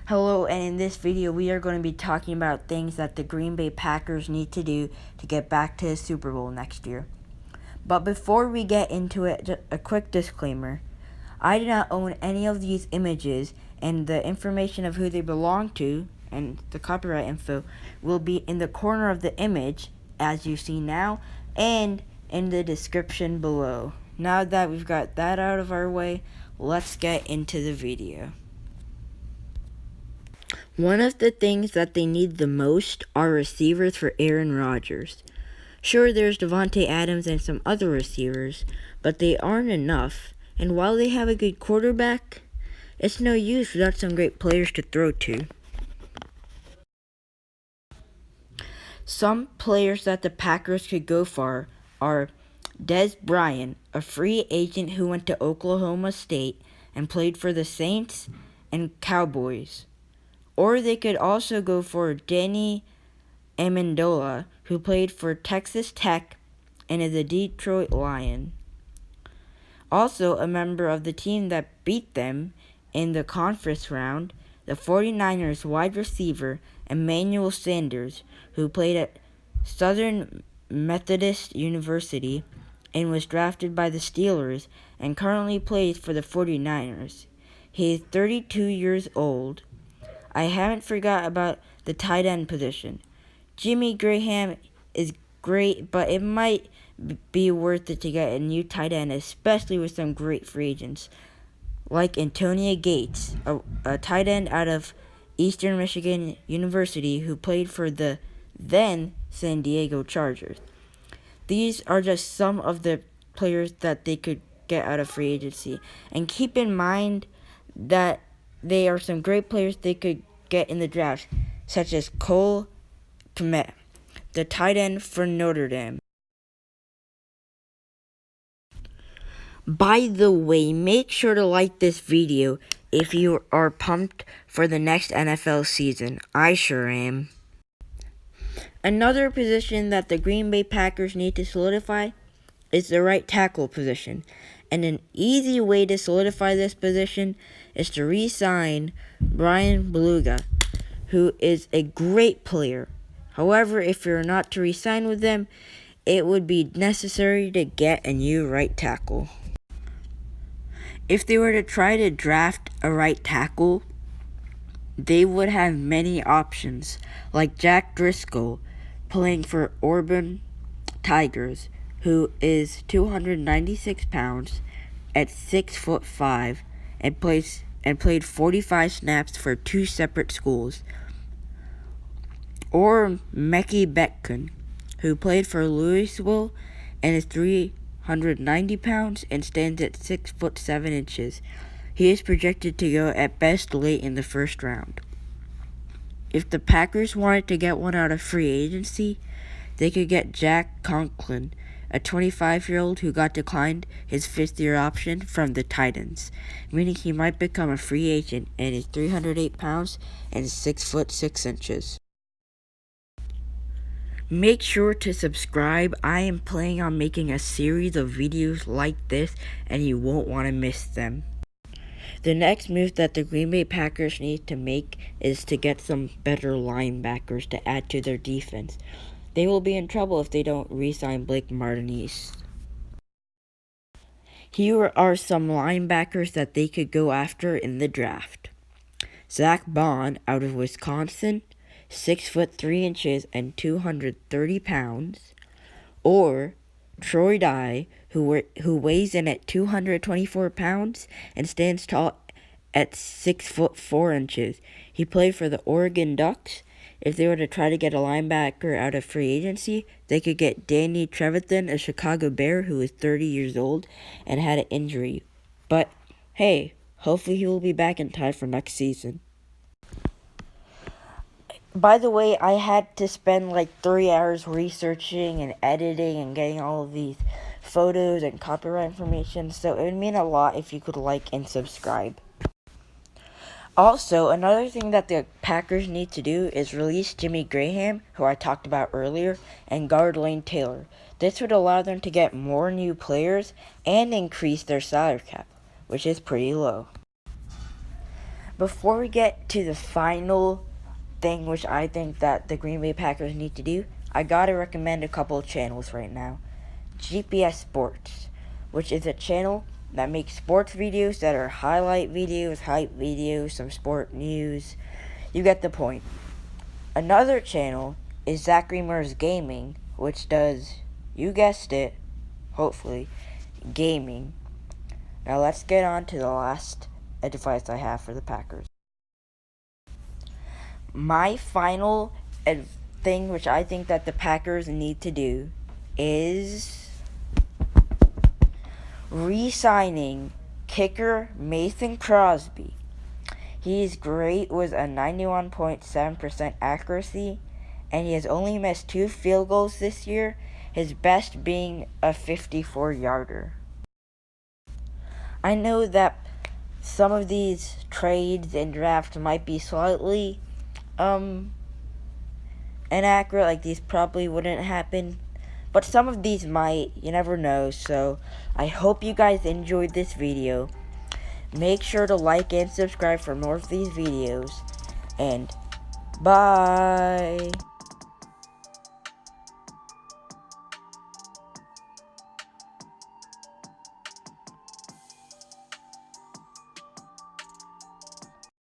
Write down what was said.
Hello, and in this video we are going to be talking about things that the Green Bay Packers need to do to get back to the Super Bowl next year. But before we get into it, just a quick disclaimer. I do not own any of these images, and the information of who they belong to and the copyright info will be in the corner of the image, as you see now, and in the description below. Now that we've got that out of our way, let's get into the video. One of the things that they need the most are receivers for Aaron Rodgers. Sure, there's Davante Adams and some other receivers, but they aren't enough, and while they have a good quarterback, it's no use without some great players to throw to. Some players that the Packers could go for are Dez Bryant, a free agent who went to Oklahoma State and played for the Saints and Cowboys. Or they could also go for Amendola, who played for Texas Tech and is a Detroit Lion. Also a member of the team that beat them in the conference round, the 49ers wide receiver Emmanuel, who played at Southern Methodist University and was drafted by the Steelers and currently plays for the 49ers. He is 32 years old. I haven't forgot about the tight end position. Jimmy Graham is great, but it might be worth it to get a new tight end, especially with some great free agents, like Antonio Gates, a tight end out of Eastern Michigan University who played for the then San Diego Chargers. These are just some of the players that they could get out of free agency. And keep in mind that they are some great players they could get in the draft, such as Kmet, the tight end for Notre Dame. By the way, make sure to like this video if you are pumped for the next NFL season. I sure am. Another position that the Green Bay Packers need to solidify is the right tackle position. And an easy way to solidify this position is to re-sign Bryan Bulagea, who is a great player. However, if you're not to re-sign with them, it would be necessary to get a new right tackle. If they were to try to draft a right tackle, they would have many options, like Zack Driscoll, playing for Auburn Tigers, who is 296 pounds at 6'5" and played 45 snaps for two separate schools. Or Mekhi Becton, who played for Louisville and is 390 pounds and stands at 6'7". He is projected to go at best late in the first round. If the Packers wanted to get one out of free agency, they could get Zack Conklin, a 25-year-old who got declined his fifth-year option from the Titans, meaning he might become a free agent and is 308 pounds and 6'6". Make sure to subscribe. I am planning on making a series of videos like this, and you won't want to miss them. The next move that the Green Bay Packers need to make is to get some better linebackers to add to their defense. They will be in trouble if they don't re-sign Blake Martinez. Here are some linebackers that they could go after in the draft. Zack Baun out of Wisconsin, 6'3" and 230 pounds. Or Troy Dye, who weighs in at 224 pounds and stands tall at 6'4". He played for the Oregon Ducks. If they were to try to get a linebacker out of free agency, they could get Trevathan, a Chicago Bear who is 30 years old and had an injury. But hey, hopefully he will be back in time for next season. By the way, I had to spend like 3 hours researching and editing and getting all of these photos and copyright information, so it would mean a lot if you could like and subscribe. Also, another thing that the Packers need to do is release Jimmy Graham, who I talked about earlier, and guard Lane Taylor. This would allow them to get more new players and increase their salary cap, which is pretty low. Before we get to the final thing, which I think that the Green Bay Packers need to do, I gotta recommend a couple of channels right now. GPS Sports, which is a channel that makes sports videos that are highlight videos, hype videos, some sport news. You get the point. Another channel is Zack Gaming, which does, you guessed it, hopefully, gaming. Now let's get on to the last advice I have for the Packers. My final thing, which I think that the Packers need to do, is re-signing kicker Mason Crosby. He's great with a 91.7% accuracy, and he has only missed 2 field goals this year, his best being a 54-yarder. I know that some of these trades and drafts might be slightly inaccurate, like these probably wouldn't happen, but some of these might, you never know. So I hope you guys enjoyed this video. Make sure to like and subscribe for more of these videos, and bye.